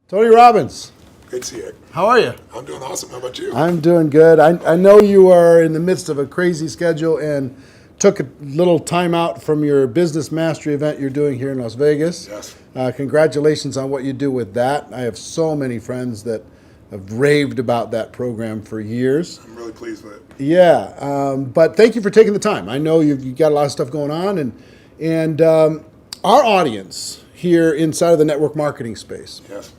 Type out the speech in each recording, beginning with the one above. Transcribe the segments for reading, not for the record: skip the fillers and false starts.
Tony Robbins, Great to see you. how are you? I'm doing awesome. How about you? I'm doing good. I know you are in the midst of a crazy schedule and took a little time out from your business mastery event you're doing here in Las Vegas. Yes. Congratulations on what you do with that. I have so many friends that have raved about that program for years. I'm really pleased with it. Yeah, but thank you for taking the time. I know you've got a lot of stuff going on, and our audience here inside of the network marketing space, Yes.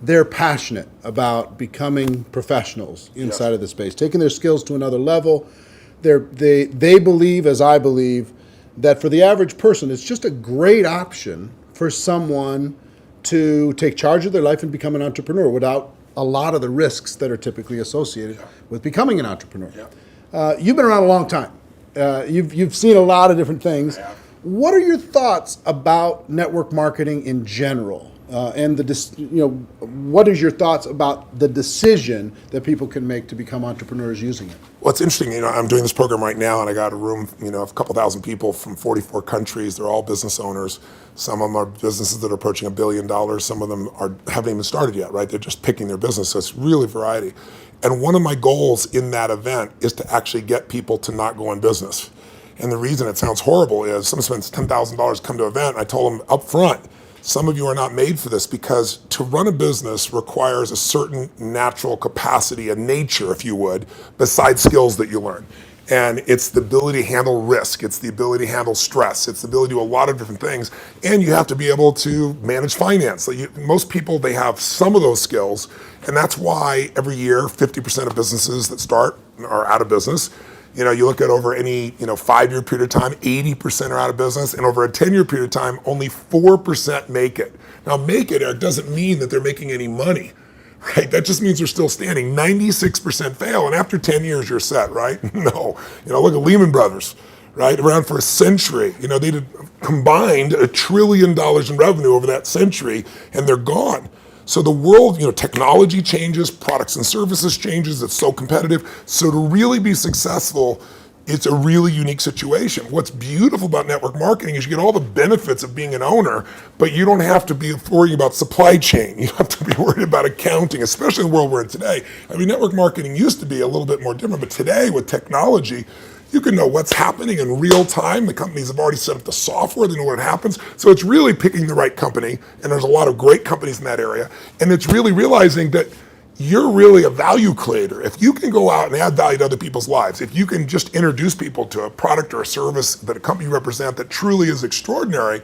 they're passionate about becoming professionals inside Yes. of the space, taking their skills to another level. They believe, as I believe, that for the average person, it's just a great option for someone to take charge of their life and become an entrepreneur without a lot of the risks that are typically associated with becoming an entrepreneur. Yeah. You've been around a long time. You've seen a lot of different things. I have. What are your thoughts about network marketing in general? And what is your thoughts about the decision that people can make to become entrepreneurs using it? Well, it's interesting. I'm doing this program right now, and I got a room, of a couple thousand people from 44 countries. They're all business owners. Some of them are businesses that are approaching $1 billion. Some of them haven't even started yet, right? They're just picking their business. So it's really variety. And one of my goals in that event is to actually get people to not go in business. And the reason it sounds horrible is someone spends $10,000 to come to an event. I told them up front, some of you are not made for this because to run a business requires a certain natural capacity, a nature, if you would, besides skills that you learn. And it's the ability to handle risk. It's the ability to handle stress. It's the ability to do a lot of different things. And you have to be able to manage finance. Most people, they have some of those skills. And that's why every year, 50% of businesses that start are out of business. You look at over any 5-year period of time, 80% are out of business, and over a 10-year period of time, only 4% make it. Now, make it, Eric, doesn't mean that they're making any money, right? That just means they're still standing. 96% fail, and after 10 years, you're set, right? No. Look at Lehman Brothers, right? Around for a century. They did combined $1 trillion in revenue over that century, and they're gone. So the world, technology changes, products and services changes, it's so competitive. So to really be successful, it's a really unique situation. What's beautiful about network marketing is you get all the benefits of being an owner, but you don't have to be worrying about supply chain. You don't have to be worried about accounting, especially in the world we're in today. Network marketing used to be a little bit more different, but today with technology, you can know what's happening in real time. The companies have already set up the software, they know what happens. So it's really picking the right company, and there's a lot of great companies in that area. And it's really realizing that you're really a value creator. If you can go out and add value to other people's lives, if you can just introduce people to a product or a service that a company you represent that truly is extraordinary,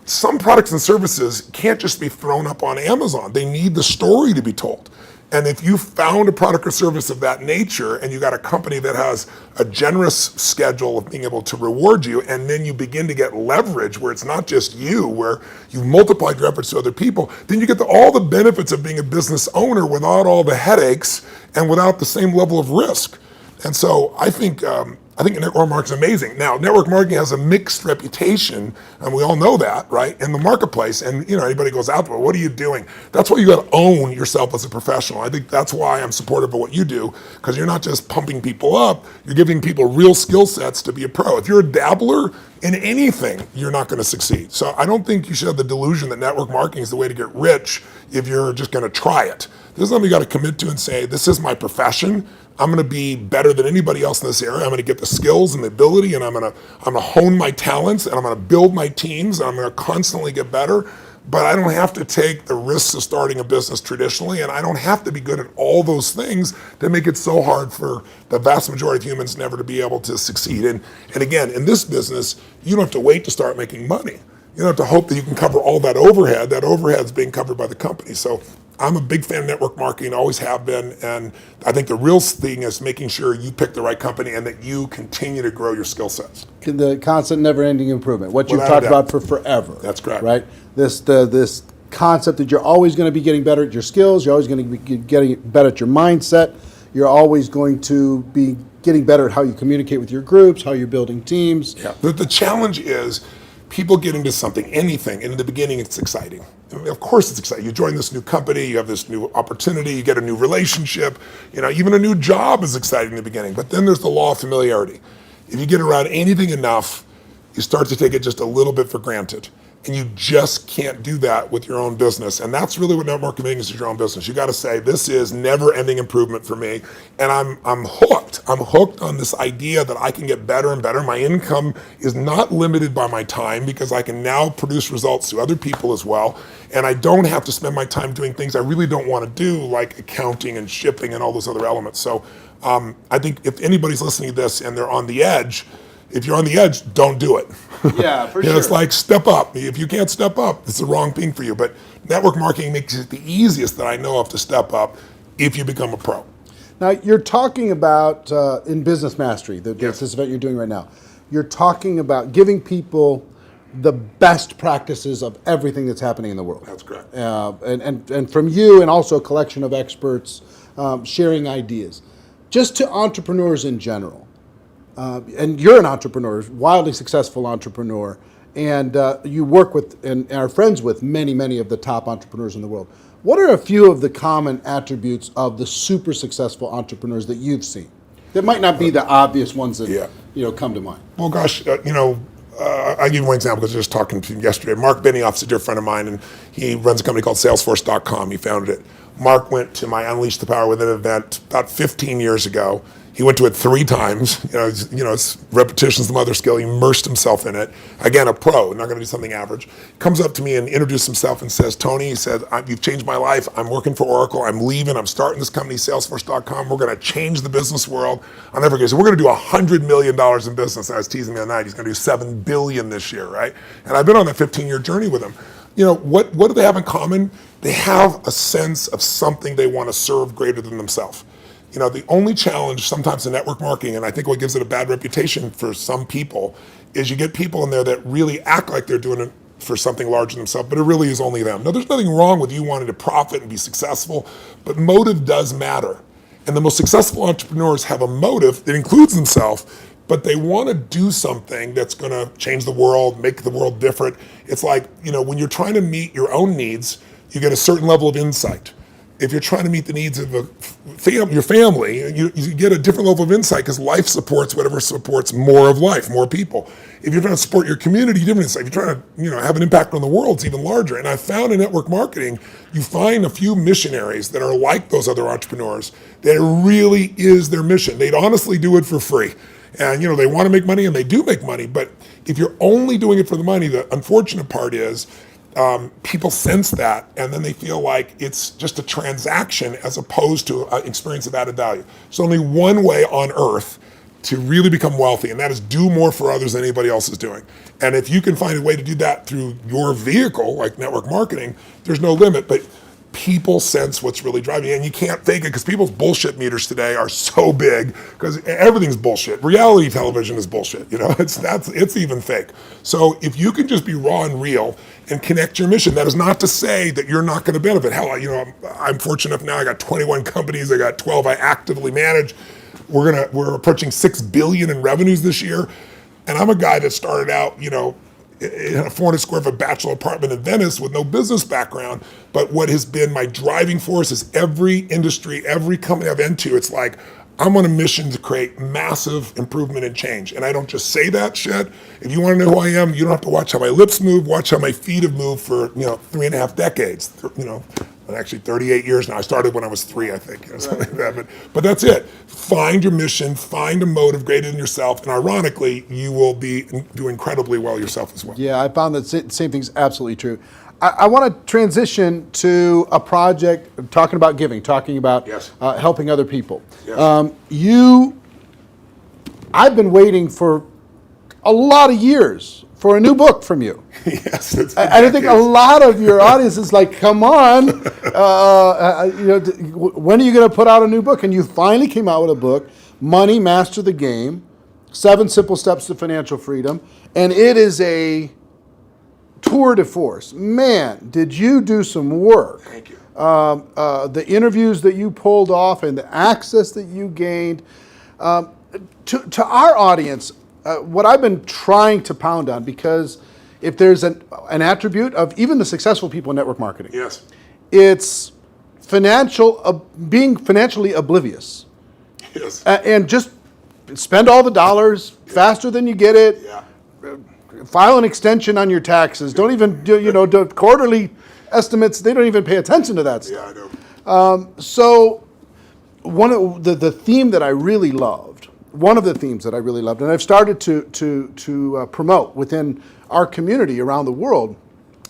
some products and services can't just be thrown up on Amazon. They need the story to be told. And if you found a product or service of that nature and you got a company that has a generous schedule of being able to reward you, and then you begin to get leverage where it's not just you, where you've multiplied your efforts to other people, then you get all the benefits of being a business owner without all the headaches and without the same level of risk. And so I think network marketing is amazing. Now, network marketing has a mixed reputation, and we all know that, right, in the marketplace. And anybody goes out there, what are you doing? That's why you got to own yourself as a professional. I think that's why I'm supportive of what you do, because you're not just pumping people up, you're giving people real skill sets to be a pro. If you're a dabbler in anything, you're not going to succeed. So I don't think you should have the delusion that network marketing is the way to get rich if you're just going to try it. This is something you got to commit to and say, this is my profession. I'm going to be better than anybody else in this area. I'm going to get the skills and the ability, and I'm going to hone my talents, and I'm going to build my teams, and I'm going to constantly get better. But I don't have to take the risks of starting a business traditionally, and I don't have to be good at all those things that make it so hard for the vast majority of humans never to be able to succeed. And again, in this business, you don't have to wait to start making money. You don't have to hope that you can cover all that overhead. That overhead's being covered by the company. So I'm a big fan of network marketing, always have been, and I think the real thing is making sure you pick the right company and that you continue to grow your skill sets. The constant, never-ending improvement, what you've Without talked a doubt. about for forever. That's correct. Right? This concept that you're always going to be getting better at your skills, you're always going to be getting better at your mindset, you're always going to be getting better at how you communicate with your groups, how you're building teams. Yeah. The challenge is people get into something, anything, and in the beginning it's exciting. Of course it's exciting. You join this new company, you have this new opportunity, you get a new relationship, even a new job is exciting in the beginning, but then there's the law of familiarity. If you get around anything enough, you start to take it just a little bit for granted. And you just can't do that with your own business. And that's really what network marketing is your own business. You got to say, this is never ending improvement for me. And I'm hooked. I'm hooked on this idea that I can get better and better. My income is not limited by my time because I can now produce results to other people as well. And I don't have to spend my time doing things I really don't want to do, like accounting and shipping and all those other elements. So I think if anybody's listening to this and they're on the edge, if you're on the edge, don't do it. Yeah, for sure. It's like step up. If you can't step up, it's the wrong thing for you. But network marketing makes it the easiest that I know of to step up if you become a pro. Now, you're talking about, in Business Mastery, this event you're doing right now, you're talking about giving people the best practices of everything that's happening in the world. That's correct. And from you and also a collection of experts sharing ideas. Just to entrepreneurs in general. And you're an entrepreneur, wildly successful entrepreneur, and you work with and are friends with many, many of the top entrepreneurs in the world. What are a few of the common attributes of the super successful entrepreneurs that you've seen? That might not be the obvious ones that come to mind. Well, gosh, I'll give you one example because I was just talking to him yesterday. Mark Benioff's a dear friend of mine, and he runs a company called Salesforce.com. He founded it. Mark went to my Unleash the Power Within event about 15 years ago. He went to it 3 times. It's repetition's the mother skill. He immersed himself in it. Again, a pro, not going to do something average. Comes up to me and introduces himself and says, Tony, he said, you've changed my life. I'm working for Oracle. I'm leaving. I'm starting this company, Salesforce.com. We're going to change the business world. I'll never forget. So we're going to do $100 million in business. I was teasing the other night. He's going to do $7 billion this year, right? And I've been on that 15-year journey with him. What do they have in common? They have a sense of something they want to serve greater than themselves. The only challenge sometimes in network marketing, and I think what gives it a bad reputation for some people, is you get people in there that really act like they're doing it for something larger than themselves, but it really is only them. Now, there's nothing wrong with you wanting to profit and be successful, but motive does matter. And the most successful entrepreneurs have a motive that includes themselves, but they want to do something that's going to change the world, make the world different. It's like, when you're trying to meet your own needs, you get a certain level of insight. If you're trying to meet the needs of your family, you get a different level of insight because life supports whatever supports more of life, more people. If you're trying to support your community, different insight. If you're trying to have an impact on the world, it's even larger. And I found in network marketing, you find a few missionaries that are like those other entrepreneurs, that it really is their mission. They'd honestly do it for free. And they want to make money, and they do make money. But if you're only doing it for the money, the unfortunate part is people sense that, and then they feel like it's just a transaction as opposed to an experience of added value. There's only one way on earth to really become wealthy, and that is do more for others than anybody else is doing. And if you can find a way to do that through your vehicle, like network marketing, there's no limit. But people sense what's really driving you, and you can't fake it because people's bullshit meters today are so big because everything's bullshit. Reality television is bullshit. It's even fake. So if you can just be raw and real and connect your mission, that is not to say that you're not going to benefit. Hell, I'm fortunate enough now. I got 21 companies. I got 12 I actively manage. We're approaching $6 billion in revenues this year, and I'm a guy that started out, in a 400 square foot bachelor apartment in Venice with no business background. But what has been my driving force is every industry, every company I've into, it's like, I'm on a mission to create massive improvement and change. And I don't just say that shit. If you want to know who I am, you don't have to watch how my lips move, watch how my feet have moved for, 3.5 decades, actually 38 years now. I started when I was 3, I think, something like that. But that's it. Find your mission, find a motive greater than yourself, and ironically, you will do incredibly well yourself as well. Yeah, I found that same thing's absolutely true. I want to transition to a project talking about giving, talking about helping other people. Yes. I've been waiting for a lot of years for a new book from you. Yes, I think a lot of your audience is like, come on, when are you going to put out a new book? And you finally came out with a book, Money, Master the Game, 7 Simple Steps to Financial Freedom. And it is a tour de force. Man, did you do some work. Thank you. The interviews that you pulled off and the access that you gained. To our audience, what I've been trying to pound on, because if there's an attribute of even the successful people in network marketing, yes, it's being financially oblivious. Yes. And just spend all the dollars faster than you get it. Yeah. file an extension on your taxes. Don't even do quarterly estimates. They don't even pay attention to that stuff. Yeah, I know. So one of the theme that I really loved, one of the themes that I really loved, and I've started to promote within our community around the world,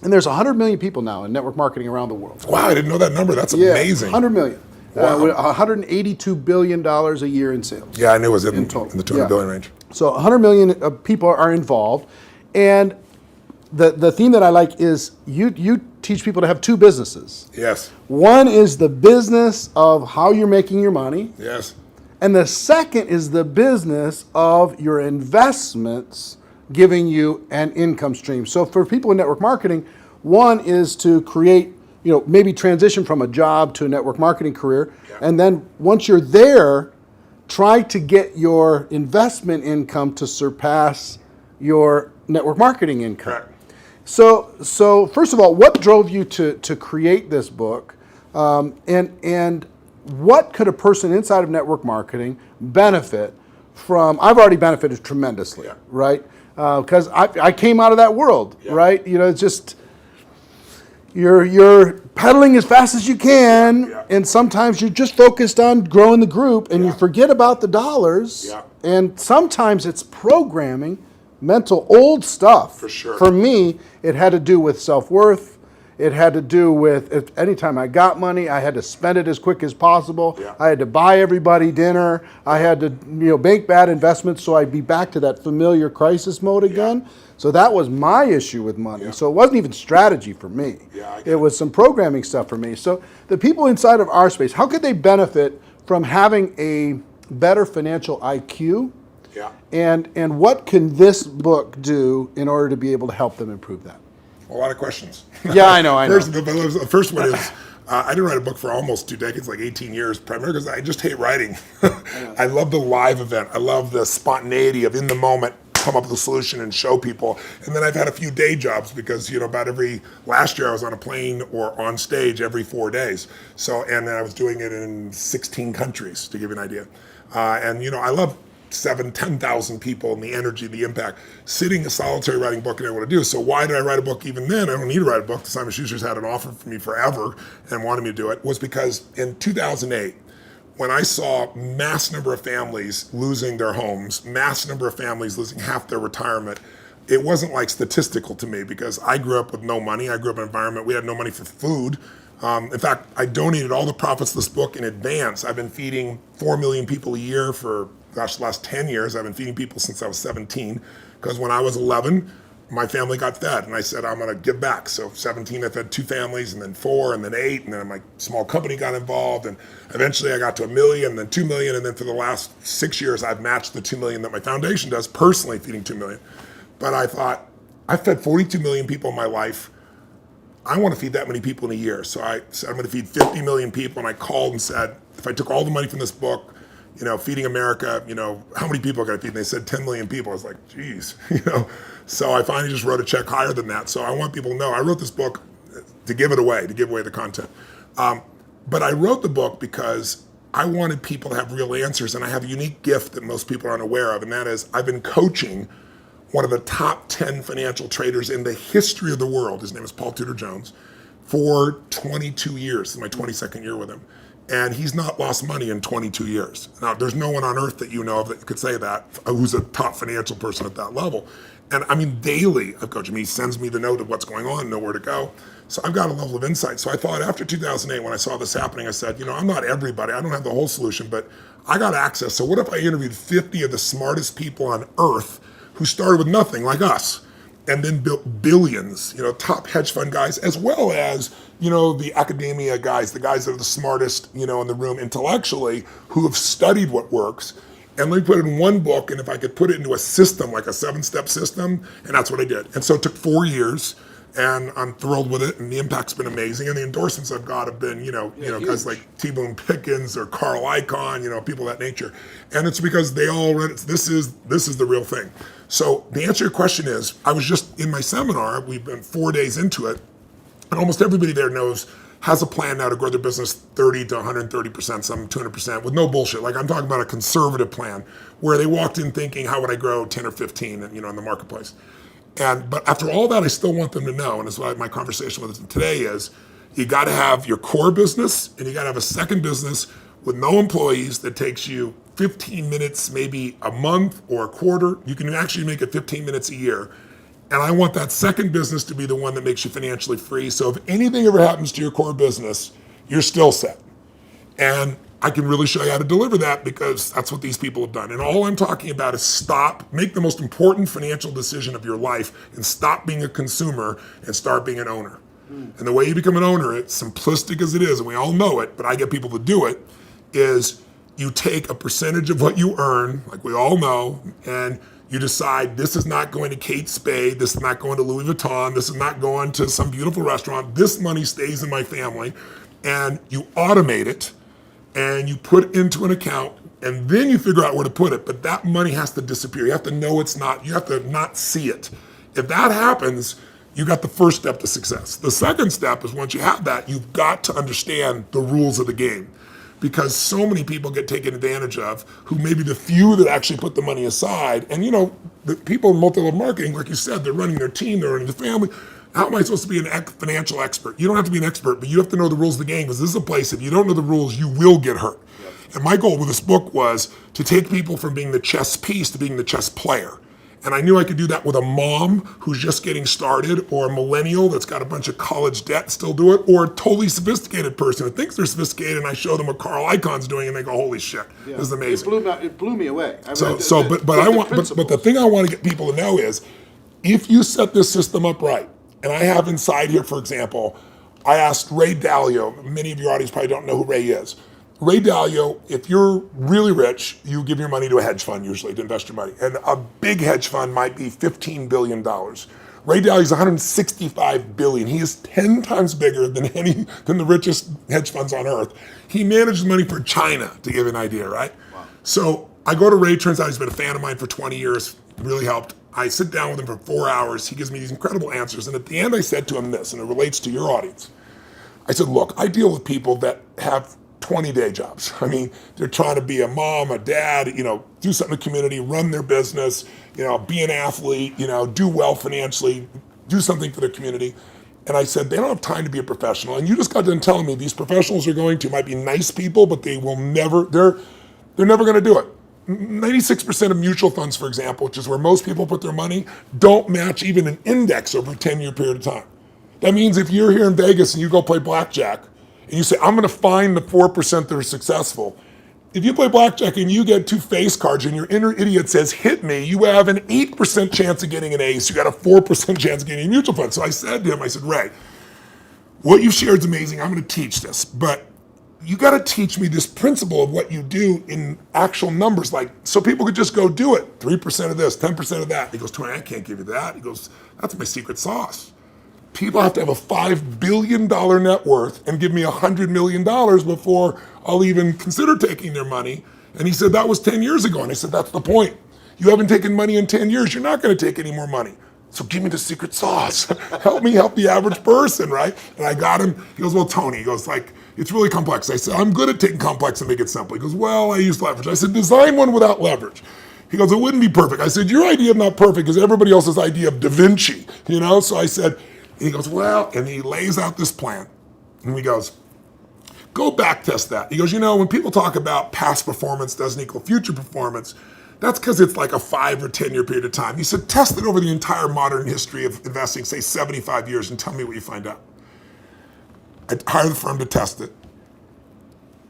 and there's 100 million people now in network marketing around the world. Wow, I didn't know that number. That's amazing. 100 million. Wow. $182 billion a year in sales. Yeah, I knew it was in total. the 200 billion range. So 100 million people are involved, and the theme that I like is you teach people to have two businesses. Yes. One is the business of how you're making your money, Yes. and the second is the business of your investments giving you an income stream. So for people in network marketing, one is to create, maybe transition from a job to a network marketing career, and then once you're there, try to get your investment income to surpass your network marketing income. Correct. So first of all, what drove you to create this book, and what could a person inside of network marketing benefit from? I've already benefited tremendously, right? Because I came out of that world, right? It's just you're pedaling as fast as you can, and sometimes you're just focused on growing the group, and you forget about the dollars. And sometimes it's programming, mental old stuff. For sure. For me, it had to do with self-worth. It had to do with anytime I got money, I had to spend it as quick as possible. I had to buy everybody dinner. I had to make bad investments so I'd be back to that familiar crisis mode again. So that was my issue with money. So it wasn't even strategy for me. It was some programming stuff for me. So the people inside of our space, how could they benefit from having a better financial IQ? And what can this book do in order to be able to help them improve that? A lot of questions. Yeah, I know. The first one is, I didn't write a book for almost 2 decades, like 18 years, primarily because I just hate writing. I love the live event. I love the spontaneity of in the moment, come up with a solution and show people. And then I've had a few day jobs because, last year I was on a plane or on stage every 4 days. And then I was doing it in 16 countries, to give you an idea. I love 10,000 people and the energy, the impact. Sitting a solitary writing book, I didn't want to do. So why did I write a book even then? I don't need to write a book. Simon Schuster's had an offer for me forever and wanted me to do it. Was because in 2008, when I saw mass number of families losing their homes, mass number of families losing half their retirement, it wasn't like statistical to me because I grew up with no money. I grew up in an environment, we had no money for food. In fact, I donated all the profits of this book in advance. I've been feeding 4 million people a year for the last 10 years. I've been feeding people since I was 17, because when I was 11, my family got fed, and I said, I'm going to give back. So 17, I fed 2 families, and then 4, and then 8, and then my small company got involved, and eventually I got to $1 million, and then 2 million, and then for the last 6 years, I've matched the 2 million that my foundation does, personally feeding 2 million. But I thought, I fed 42 million people in my life. I want to feed that many people in a year. So I said, I'm going to feed 50 million people, and I called and said, if I took all the money from this book, Feeding America, how many people are going to feed? And they said 10 million people. I was like, geez, So I finally just wrote a check higher than that. So I want people to know, I wrote this book to give it away, to give away the content. But I wrote the book because I wanted people to have real answers, and I have a unique gift that most people aren't aware of, and that is I've been coaching one of the top 10 financial traders in the history of the world. His name is Paul Tudor Jones, for 22 years. This is my 22nd year with him. And he's not lost money in 22 years. Now, there's no one on earth that you know of that could say that, who's a top financial person at that level. And I mean, daily, I've coached him. He sends me the note of what's going on, know where to go. So I've got a level of insight. So I thought after 2008, when I saw this happening, I said, I'm not everybody. I don't have the whole solution, but I got access. So what if I interviewed 50 of the smartest people on earth who started with nothing, like us, and then built billions, top hedge fund guys, as well as, the academia guys, the guys that are the smartest, in the room intellectually, who have studied what works. And let me put it in one book, and if I could put it into a system, like a 7-step system, and that's what I did. And so it took 4 years, and I'm thrilled with it, and the impact's been amazing. And the endorsements I've got have been, guys like T-Boone Pickens or Carl Icahn, people of that nature. And it's because they all read it. This is the real thing. So the answer to your question is, I was just in my seminar, we've been 4 days into it, and almost everybody there has a plan now to grow their business 30 to 130%, some 200%, with no bullshit. Like I'm talking about a conservative plan where they walked in thinking, how would I grow 10 or 15, in the marketplace? But after all that, I still want them to know, and that's why my conversation with them today is, you got to have your core business, and you got to have a second business with no employees that takes you 15 minutes, maybe a month or a quarter. You can actually make it 15 minutes a year. And I want that second business to be the one that makes you financially free. So if anything ever happens to your core business, you're still set. And I can really show you how to deliver that, because that's what these people have done. And all I'm talking about is make the most important financial decision of your life, and stop being a consumer and start being an owner. And the way you become an owner, it's simplistic as it is, and we all know it, but I get people to do it, is you take a percentage of what you earn, like we all know, and you decide, this is not going to Kate Spade, this is not going to Louis Vuitton, this is not going to some beautiful restaurant, this money stays in my family, and you automate it, and you put it into an account, and then you figure out where to put it. But that money has to disappear. You have to know it's not, you have to not see it. If that happens, you got the first step to success. The second step is, once you have that, you've got to understand the rules of the game. Because so many people get taken advantage of, who may be the few that actually put the money aside. And the people in multi-level marketing, like you said, they're running their team, they're running the family. How am I supposed to be a financial expert? You don't have to be an expert, but you have to know the rules of the game, because this is a place, if you don't know the rules, you will get hurt. Yep. And my goal with this book was to take people from being the chess piece to being the chess player. And I knew I could do that with a mom who's just getting started, or a millennial that's got a bunch of college debt and still do it, or a totally sophisticated person who thinks they're sophisticated, and I show them what Carl Icahn's doing, and they go, holy shit, this is amazing. It blew me away. But the thing I want to get people to know is, if you set this system up right, and I have inside here, for example, I asked Ray Dalio, many of your audience probably don't know who Ray is. Ray Dalio, if you're really rich, you give your money to a hedge fund usually to invest your money. And a big hedge fund might be $15 billion. Ray Dalio's $165 billion. He is 10 times bigger than the richest hedge funds on earth. He manages money for China, to give you an idea, right? Wow. So I go to Ray, turns out he's been a fan of mine for 20 years, really helped. I sit down with him for 4 hours. He gives me these incredible answers. And at the end, I said to him this, and it relates to your audience. I said, look, I deal with people that have 20-day jobs. I mean, they're trying to be a mom, a dad, do something in the community, run their business, be an athlete, do well financially, do something for their community. And I said, they don't have time to be a professional. And you just got done telling me these professionals might be nice people, but they're never going to do it. 96% of mutual funds, for example, which is where most people put their money, don't match even an index over a 10-year period of time. That means if you're here in Vegas and you go play blackjack, and you say, I'm going to find the 4% that are successful. If you play blackjack and you get 2 face cards and your inner idiot says, hit me, you have an 8% chance of getting an ace. You got a 4% chance of getting a mutual fund. So I said to him, Ray, what you shared is amazing. I'm going to teach this, but you got to teach me this principle of what you do in actual numbers, so people could just go do it. 3% of this, 10% of that. He goes, Tony, I can't give you that. He goes, that's my secret sauce. People have to have a $5 billion net worth and give me $100 million before I'll even consider taking their money. And he said, that was 10 years ago. And I said, that's the point. You haven't taken money in 10 years. You're not going to take any more money. So give me the secret sauce. Help me help the average person, right? And I got him. He goes, well, Tony, he goes, it's really complex. I said, I'm good at taking complex and make it simple. He goes, well, I use leverage. I said, design one without leverage. He goes, it wouldn't be perfect. I said, your idea is not perfect because everybody else's idea of Da Vinci, So I said, he goes, well, and he lays out this plan. And he goes, go back test that. He goes, when people talk about past performance doesn't equal future performance, that's because it's like a 5 or 10 year period of time. He said, test it over the entire modern history of investing, say 75 years, and tell me what you find out. I hired the firm to test it.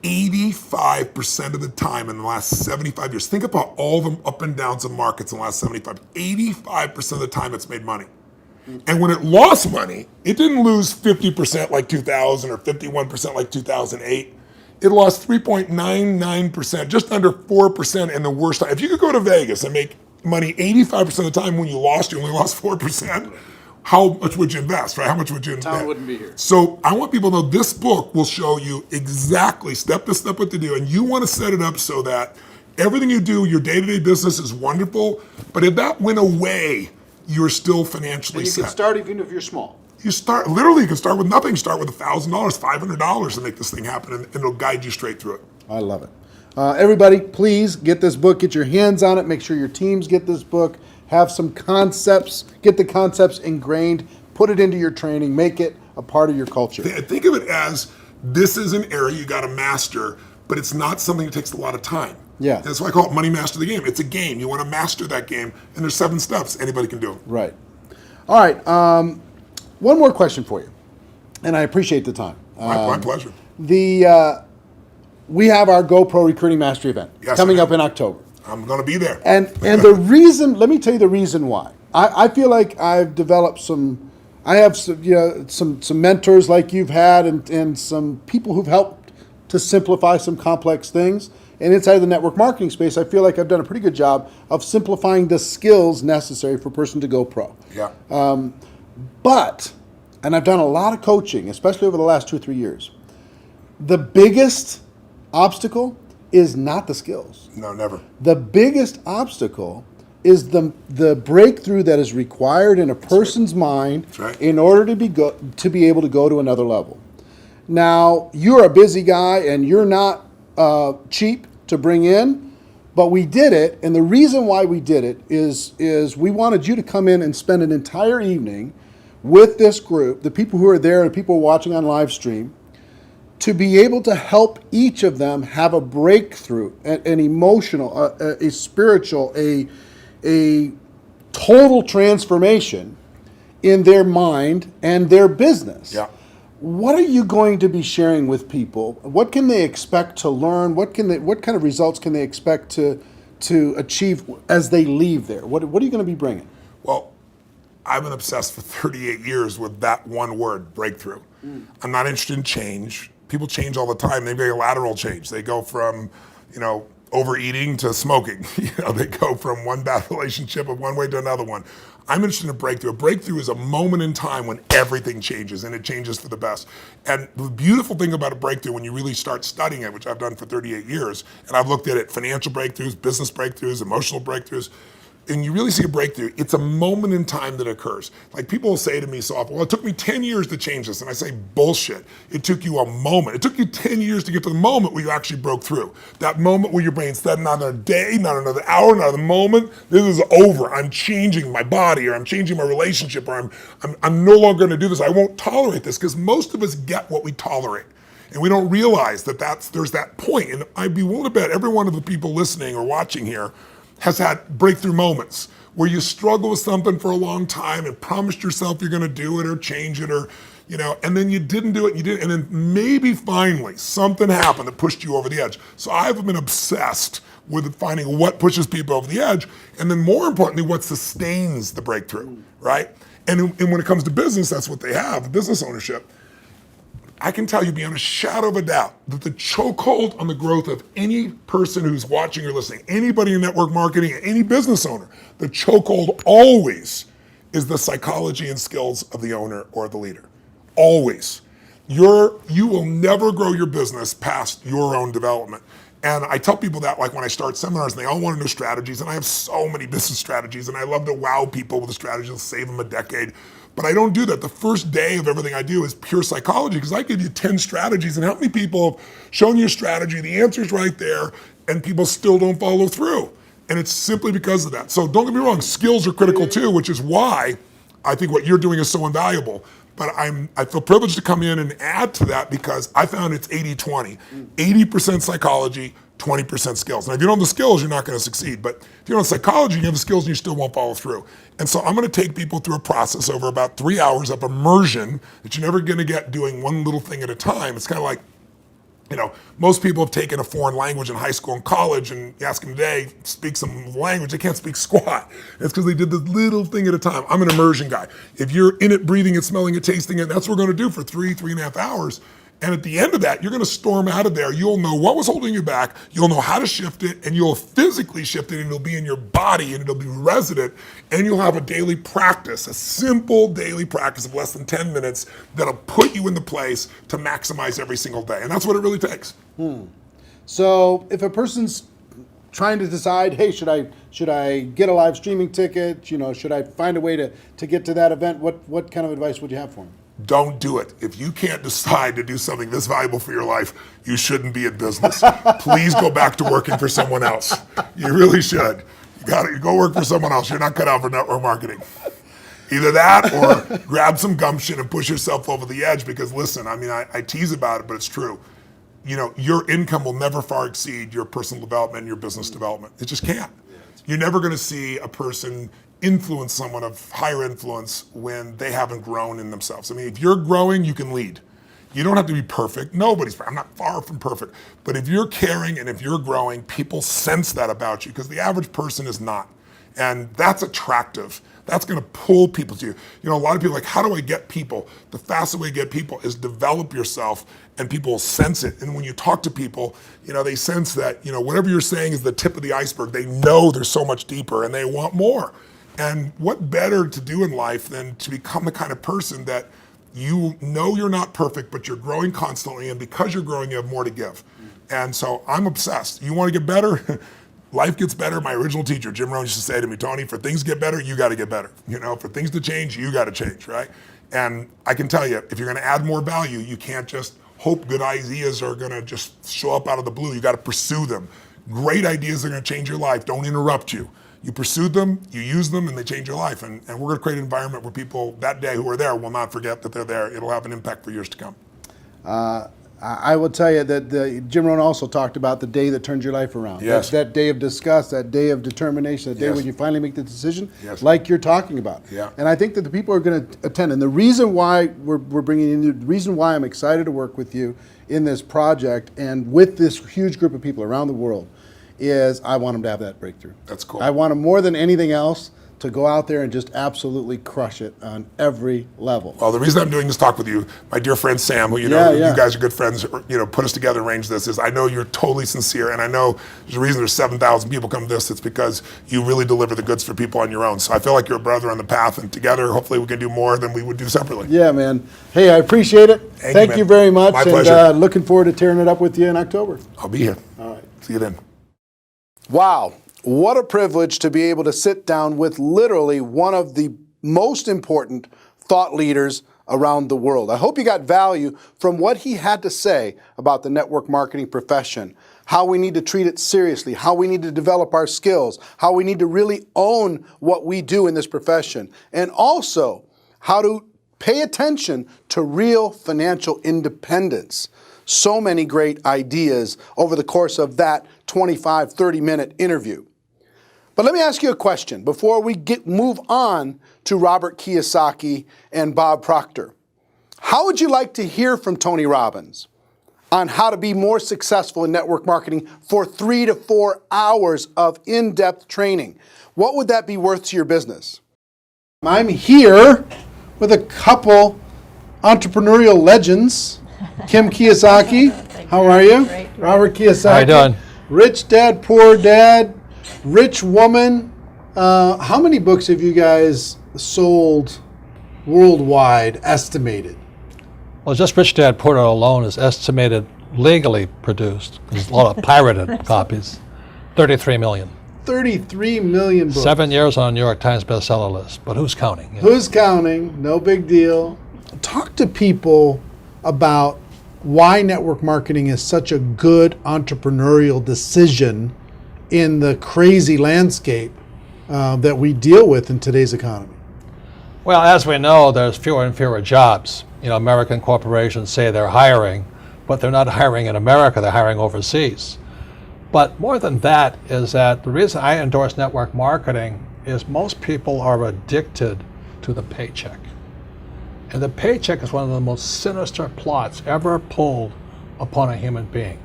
85% of the time in the last 75 years, think about all the up and downs of markets in the last 85% of the time it's made money. And when it lost money, it didn't lose 50% like 2000 or 51% like 2008. It lost 3.99%, just under 4% in the worst time. If you could go to Vegas and make money 85% of the time, when you only lost 4%, how much would you invest, right? How much would you invest? Tom wouldn't be here. So I want people to know this book will show you exactly step to step what to do. And you want to set it up so that everything you do, your day-to-day business is wonderful. But if that went away, you're still financially set. You can start even if you're small. You can start with nothing. Start with $1,000, $500 to make this thing happen, and it'll guide you straight through it. I love it. Everybody, please get this book. Get your hands on it. Make sure your teams get this book. have some concepts, get the concepts ingrained, put it into your training, make it a part of your culture. Think of it as this is an area you got to master, but it's not something that takes a lot of time. Yeah. That's why I call it money master the game. It's a game. You want to master that game, and there's 7 steps. Anybody can do it. Right. All right. One more question for you, and I appreciate the time. My pleasure. We have our GoPro Recruiting Mastery event coming up in October. I'm going to be there. And the reason, let me tell you the reason why. I feel like I've developed I have some mentors like you've had and some people who've helped to simplify some complex things. And inside of the network marketing space, I feel like I've done a pretty good job of simplifying the skills necessary for a person to go pro. Yeah. And I've done a lot of coaching, especially over the last 2 or 3 years. The biggest obstacle is not the skills. No, never. The biggest obstacle is the breakthrough that is required in a person's mind in order to be able to go to another level. Now, you're a busy guy and you're not cheap to bring in, but we did it, and the reason why we did it is we wanted you to come in and spend an entire evening with this group, the people who are there and people watching on live stream, to be able to help each of them have a breakthrough, an emotional, a spiritual, a total transformation in their mind and their business. Yeah. What are you going to be sharing with people? What can they expect to learn? What kind of results can they expect to achieve as they leave there? What are you going to be bringing? Well, I've been obsessed for 38 years with that one word, breakthrough. I'm not interested in change. People change all the time. They make a lateral change. They go from, overeating to smoking. They go from one bad relationship of one way to another one. I'm interested in a breakthrough. A breakthrough is a moment in time when everything changes, and it changes for the best. And the beautiful thing about a breakthrough, when you really start studying it, which I've done for 38 years, and I've looked at it, financial breakthroughs, business breakthroughs, emotional breakthroughs, and you really see a breakthrough, it's a moment in time that occurs. Like people will say to me so often, well, it took me 10 years to change this. And I say, bullshit. It took you a moment. It took you 10 years to get to the moment where you actually broke through. That moment where your brain said, not another day, not another hour, not another moment. This is over. I'm changing my body, or I'm changing my relationship, or I'm no longer going to do this. I won't tolerate this, because most of us get what we tolerate. And we don't realize that there's that point. And I'd be willing to bet every one of the people listening or watching here has had breakthrough moments where you struggle with something for a long time and promised yourself you're going to do it or change it, or and then you didn't do it, and then maybe finally something happened that pushed you over the edge. So I've been obsessed with finding what pushes people over the edge, and then more importantly, what sustains the breakthrough, right? And when it comes to business, that's what they have, business ownership. I can tell you beyond a shadow of a doubt that the chokehold on the growth of any person who's watching or listening, anybody in network marketing, any business owner, the chokehold always is the psychology and skills of the owner or the leader. Always. You will never grow your business past your own development. And I tell people that, like when I start seminars and they all want to know strategies, and I have so many business strategies, and I love to wow people with the strategies that'll save them a decade. But I don't do that. The first day of everything I do is pure psychology, because I give you 10 strategies, and how many people have shown you a strategy, the answer's right there, and people still don't follow through. And it's simply because of that. So don't get me wrong, skills are critical too, which is why I think what you're doing is so invaluable. But I feel privileged to come in and add to that, because I found it's 80-20. 80% psychology, 20% skills. Now, if you don't have the skills, you're not going to succeed. But if you don't have psychology, you have the skills and you still won't follow through. And so I'm going to take people through a process over about 3 hours of immersion that you're never going to get doing one little thing at a time. It's kind of like, most people have taken a foreign language in high school and college, and you ask them today, speak some language, they can't speak squat. It's because they did this little thing at a time. I'm an immersion guy. If you're in it, breathing it, smelling it, tasting it, that's what we're going to do for 3.5 hours. And at the end of that, you're going to storm out of there. You'll know what was holding you back. You'll know how to shift it, and you'll physically shift it, and it'll be in your body, and it'll be resident, and you'll have a daily practice, a simple daily practice of less than 10 minutes that'll put you in the place to maximize every single day. And that's what it really takes. So if a person's trying to decide, hey, should I get a live streaming ticket? Should I find a way to get to that event? What kind of advice would you have for them? Don't do it. If you can't decide to do something this valuable for your life, you shouldn't be in business. Please go back to working for someone else. You really should. Gotta go work for someone else. You're not cut out for network marketing. Either that or grab some gumption and push yourself over the edge, because listen, I mean, I tease about it, but it's true. You know, your income will never far exceed your personal development and your business development. It just can't. You're never going to see a person influence someone of higher influence when they haven't grown in themselves. I mean, if you're growing, you can lead. You don't have to be perfect. Nobody's, I'm not far from perfect. But if you're caring and if you're growing, people sense that about you, because the average person is not. And that's attractive. That's going to pull people to you. You know, a lot of people are like, how do I get people? The fastest way to get people is develop yourself, and people will sense it. And when you talk to people, you know, they sense that, you know, whatever you're saying is the tip of the iceberg. They know there's so much deeper and they want more. And what better to do in life than to become the kind of person that you know you're not perfect, but you're growing constantly, and because you're growing, you have more to give. And so I'm obsessed. You want to get better? Life gets better. My original teacher, Jim Rohn, used to say to me, Tony, for things to get better, you got to get better. You know, for things to change, you got to change, right? And I can tell you, if you're going to add more value, you can't just hope good ideas are going to just show up out of the blue. You got to pursue them. Great ideas are going to change your life. Don't interrupt you. You pursue them, you use them, and they change your life. And we're going to create an environment where people that day who are there will not forget that they're there. It'll have an impact for years to come. I will tell you that Jim Rohn also talked about the day that turns your life around. Yes. That day of disgust, that day of determination, that day Yes. when you finally make the decision, Yes. like you're talking about. Yeah. And I think that the people are going to attend. And the reason why we're bringing in you, the reason why I'm excited to work with you in this project and with this huge group of people around the world is I want them to have that breakthrough. That's cool. I want them more than anything else to go out there and just absolutely crush it on every level. Well, the reason I'm doing this talk with you, my dear friend Sam, who you know, you guys are good friends, you know, put us together and arranged this, is I know you're totally sincere, and I know there's a reason there's 7,000 people come to this. It's because you really deliver the goods for people on your own. So I feel like you're a brother on the path, and together, hopefully we can do more than we would do separately. Yeah, man. Hey, I appreciate it. Thank you man. very much. My and pleasure. Looking forward to tearing it up with you in October. I'll be here. All right. See you then. Wow. What a privilege to be able to sit down with literally one of the most important thought leaders around the world. I hope you got value from what he had to say about the network marketing profession, how we need to treat it seriously, how we need to develop our skills, how we need to really own what we do in this profession, and also how to pay attention to real financial independence. So many great ideas over the course of that 25, 30-minute interview. But let me ask you a question before we move on to Robert Kiyosaki and Bob Proctor. How would you like to hear from Tony Robbins on how to be more successful in network marketing for 3 to 4 hours of in-depth training? What would that be worth to your business? I'm here with a couple entrepreneurial legends. Kim Kiyosaki, how are you? Great. Robert Kiyosaki. How you doing? Rich Dad, Poor Dad, Rich Woman. How many books have you guys sold worldwide, estimated? Well, just Rich Dad Poor Dad alone is estimated legally produced. There's a lot of pirated copies. 33 million. 33 million books. 7 years on a New York Times bestseller list, but who's counting? You know? Who's counting? No big deal. Talk to people about why network marketing is such a good entrepreneurial decision in the crazy landscape that we deal with in today's economy. Well, as we know, there's fewer and fewer jobs. You know, American corporations say they're hiring, but they're not hiring in America, they're hiring overseas. But more than that is that the reason I endorse network marketing is most people are addicted to the paycheck. And the paycheck is one of the most sinister plots ever pulled upon a human being.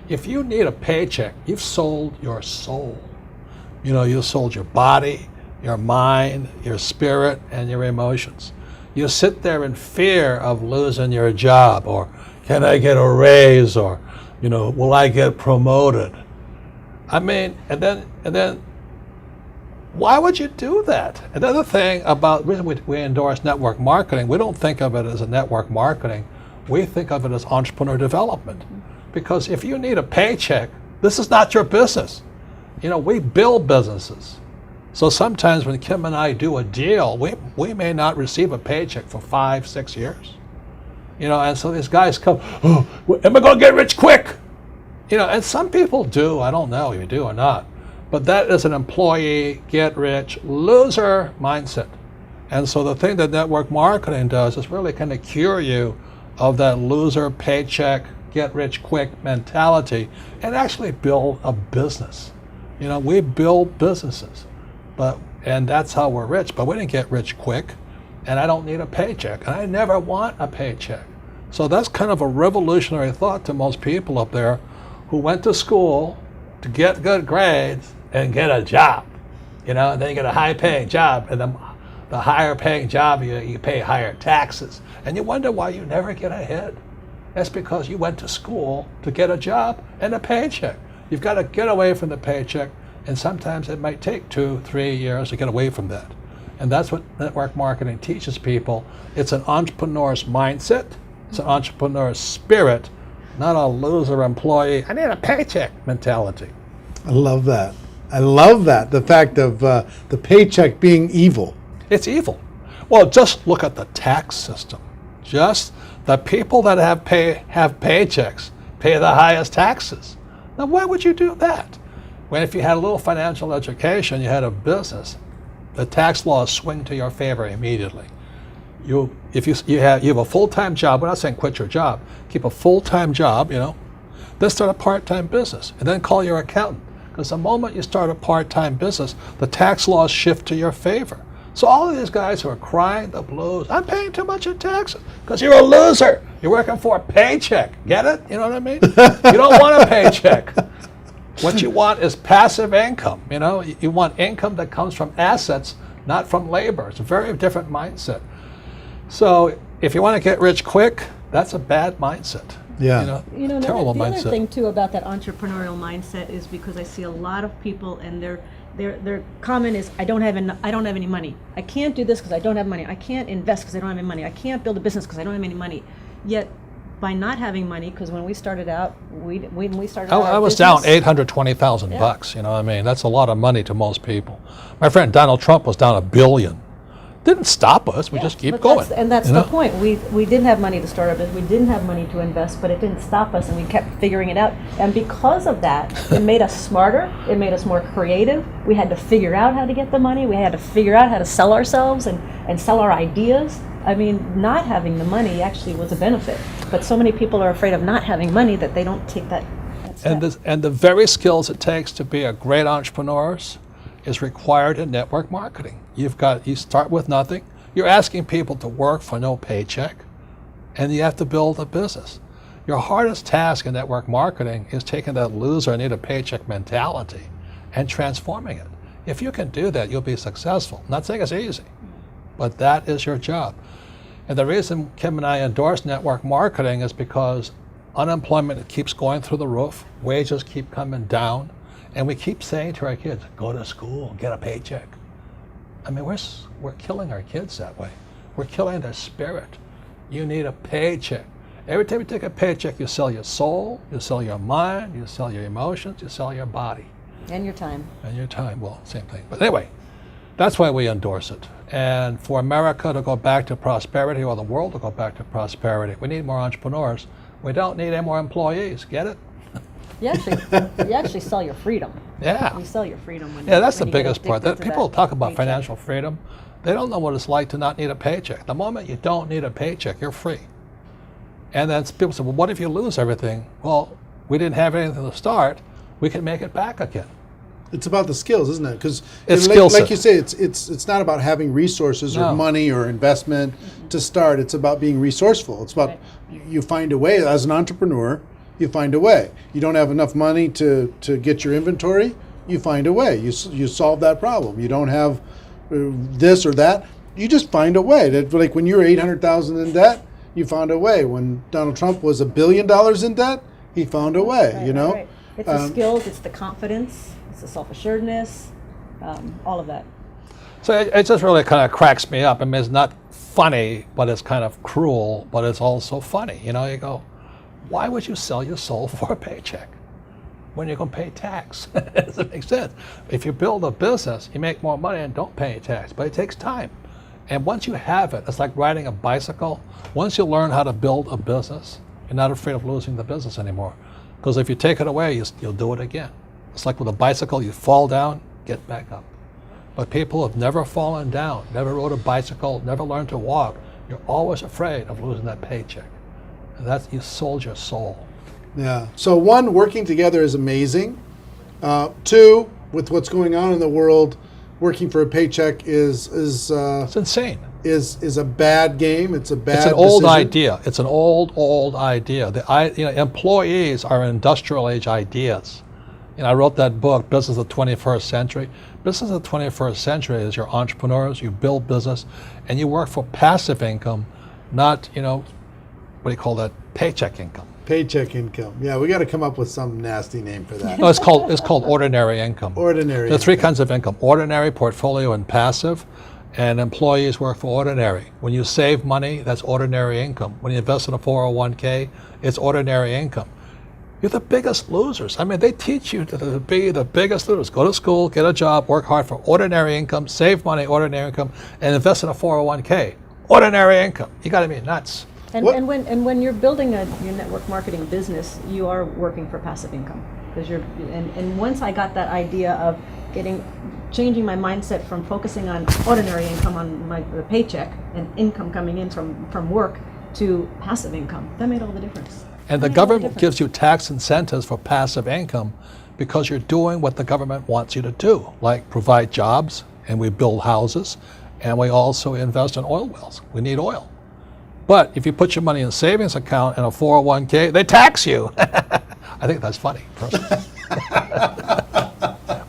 If you need a paycheck, you've sold your soul. You know, you sold your body, your mind, your spirit, and your emotions. You sit there in fear of losing your job, or can I get a raise, or, you know, will I get promoted? I mean, and then why would you do that? Another thing about the reason we endorse network marketing, we don't think of it as a network marketing, we think of it as entrepreneur development. Because if you need a paycheck, this is not your business. You know, we build businesses. So sometimes when Kim and I do a deal, we may not receive a paycheck for 5-6 years. You know, and so these guys come, oh, am I gonna get rich quick? You know, and some people do, I don't know if you do or not. But that is an employee, get-rich-loser mindset. And so the thing that network marketing does is really kind of cure you of that loser paycheck, get-rich-quick mentality and actually build a business. You know, we build businesses, and that's how we're rich. But we didn't get rich quick, and I don't need a paycheck, and I never want a paycheck. So that's kind of a revolutionary thought to most people up there who went to school to get good grades and get a job. You know, and then you get a high-paying job, and the higher-paying job, you pay higher taxes, and you wonder why you never get ahead. That's because you went to school to get a job and a paycheck. You've got to get away from the paycheck, and sometimes it might take 2-3 years to get away from that. And that's what network marketing teaches people. It's an entrepreneur's mindset. It's an entrepreneur's spirit, not a loser employee, I need a paycheck mentality. I love that. I love that. The fact of the paycheck being evil. It's evil. Well, just look at the tax system. Just the people that have paychecks pay the highest taxes. Now, why would you do that? When if you had a little financial education, you had a business, the tax laws swing to your favor immediately. If you have a full-time job, we're not saying quit your job, keep a full-time job, you know, then start a part-time business, and then call your accountant. Because the moment you start a part-time business, the tax laws shift to your favor. So all of these guys who are crying the blues, I'm paying too much in taxes, because you're a loser. You're working for a paycheck. Get it? You know what I mean? You don't want a paycheck. What you want is passive income. You know, you want income that comes from assets, not from labor. It's a very different mindset. So if you want to get rich quick, that's a bad mindset. Yeah. Terrible the mindset. other thing too about that entrepreneurial mindset is because I see a lot of people and their comment is I don't have any money. I can't do this because I don't have money. I can't invest because I don't have any money. I can't build a business because I don't have any money. Yet by not having money, because when we started out, I was down $820,000 You know what I mean? That's a lot of money to most people. My friend Donald Trump was down $1 billion. Didn't stop us. We just keep going. That's the point. We didn't have money to start our business. We didn't have money to invest, but it didn't stop us, and we kept figuring it out. And because of that, it made us smarter. It made us more creative. We had to figure out how to get the money. We had to figure out how to sell ourselves and sell our ideas. I mean, not having the money actually was a benefit. But so many people are afraid of not having money that they don't take that step. And the very skills it takes to be a great entrepreneur is required in network marketing. You start with nothing. You're asking people to work for no paycheck, and you have to build a business. Your hardest task in network marketing is taking that loser, I need a paycheck mentality and transforming it. If you can do that, you'll be successful. I'm not saying it's easy, but that is your job. And the reason Kim and I endorse network marketing is because unemployment keeps going through the roof, wages keep coming down, and we keep saying to our kids, go to school, get a paycheck. I mean, we're killing our kids that way. We're killing their spirit. You need a paycheck. Every time you take a paycheck, you sell your soul, you sell your mind, you sell your emotions, you sell your body. And your time. And your time, well, same thing. But anyway, that's why we endorse it. And for America to go back to prosperity, or the world to go back to prosperity, we need more entrepreneurs. We don't need any more employees. Get it? You actually sell your freedom. Yeah. You sell your freedom when That's when the you get biggest part. addicted to People that talk about paycheck. financial freedom. They don't know what it's like to not need a paycheck. The moment you don't need a paycheck, you're free. And then people say, well, what if you lose everything? Well, we didn't have anything to start. We can make it back again. It's about the skills, isn't it? Because It's skill set. like you say, it's not about having resources or No. money or investment to start. It's about being resourceful. It's about you find a way as an entrepreneur. You find a way. You don't have enough money to get your inventory. You find a way. You solve that problem. You don't have this or that. You just find a way. Like when you were $800,000 in debt, you found a way. When Donald Trump was $1 billion in debt, he found a way. Right, you know. right. It's the skills. It's the confidence. It's the self-assuredness. All of that. So it just really kind of cracks me up. I mean, it's not funny, but it's kind of cruel, but it's also funny. You know, you go, why would you sell your soul for a paycheck when you're going to pay tax? It doesn't make sense. If you build a business, you make more money and don't pay tax, but it takes time. And once you have it, it's like riding a bicycle. Once you learn how to build a business, you're not afraid of losing the business anymore. Because if you take it away, you'll do it again. It's like with a bicycle, you fall down, get back up. But people have never fallen down, never rode a bicycle, never learned to walk. You're always afraid of losing that paycheck. And that's, you sold your soul. Yeah. So one, working together is amazing. Two, with what's going on in the world, working for a paycheck is It's insane. is a bad game. It's a bad. It's an old decision. idea. It's an old idea. Employees are industrial age ideas. I wrote that book, Business of the 21st Century. Business of the 21st Century is you're entrepreneurs, you build business, and you work for passive income, not, what do you call that, paycheck income. Paycheck income. Yeah, we got to come up with some nasty name for that. No, it's called ordinary income. Ordinary. There are three kinds of income: ordinary, portfolio, and passive. And employees work for ordinary. When you save money, that's ordinary income. When you invest in a 401k, it's ordinary income. You're the biggest losers. I mean, they teach you to be the biggest losers. Go to school, get a job, work hard for ordinary income, save money, ordinary income, and invest in a 401k. Ordinary income. You got to be nuts. And, What- and when you're building your network marketing business, you are working for passive income, because and once I got that idea of changing my mindset from focusing on ordinary income on the paycheck and income coming in from work to passive income, that made all the difference. And the Made all government difference. gives you tax incentives for passive income because you're doing what the government wants you to do, like provide jobs, and we build houses, and we also invest in oil wells. We need oil. But if you put your money in a savings account and a 401k, they tax you. I think that's funny, personally.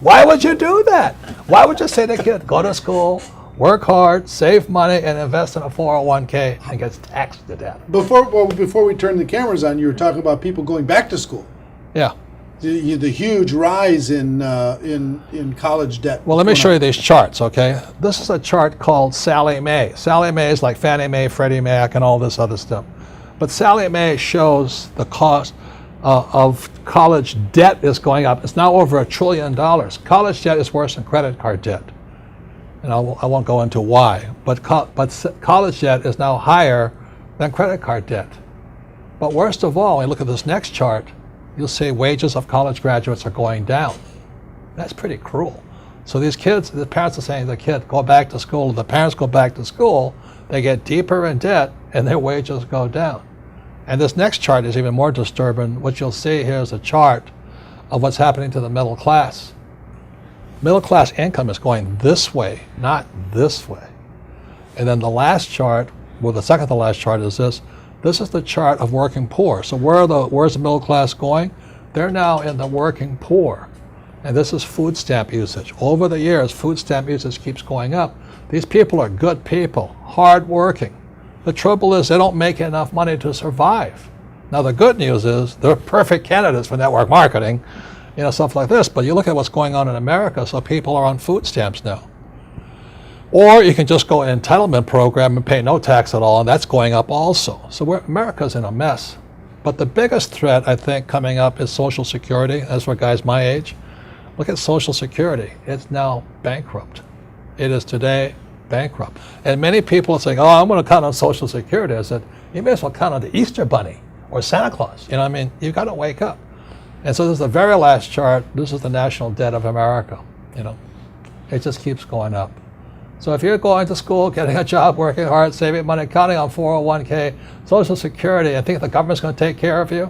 Why would you do that? Why would you say to a kid, go to school, work hard, save money, and invest in a 401k and gets taxed to death? Before we turn the cameras on, you were talking about people going back to school. Yeah. The huge rise in college debt. Well, let me show you these charts, okay? This is a chart called Sallie Mae. Sallie Mae is like Fannie Mae, Freddie Mac, and all this other stuff. But Sallie Mae shows the cost of college debt is going up. It's now over $1 trillion. College debt is worse than credit card debt. And I won't go into why. But college debt is now higher than credit card debt. But worst of all, when you look at this next chart, you'll see wages of college graduates are going down. That's pretty cruel. So these kids, the parents are saying to the kid, go back to school. The parents go back to school, they get deeper in debt, and their wages go down. And this next chart is even more disturbing. What you'll see here is a chart of what's happening to the middle class. Middle class income is going this way, not this way. And then the last chart, well, the second to last chart is this. This is the chart of working poor. So where's the middle class going? They're now in the working poor. And this is food stamp usage. Over the years, food stamp usage keeps going up. These people are good people, hardworking. The trouble is they don't make enough money to survive. Now the good news is they're perfect candidates for network marketing, stuff like this. But you look at what's going on in America, so people are on food stamps now. Or you can just go an entitlement program and pay no tax at all, and that's going up also. So America's in a mess. But the biggest threat, I think, coming up is Social Security. That's for guys my age. Look at Social Security. It's now bankrupt. It is today bankrupt. And many people are saying, I'm going to count on Social Security. I said, you may as well count on the Easter Bunny or Santa Claus. You've got to wake up. And so this is the very last chart. This is the national debt of America. It just keeps going up. So if you're going to school, getting a job, working hard, saving money, counting on 401k, Social Security, and think the government's going to take care of you,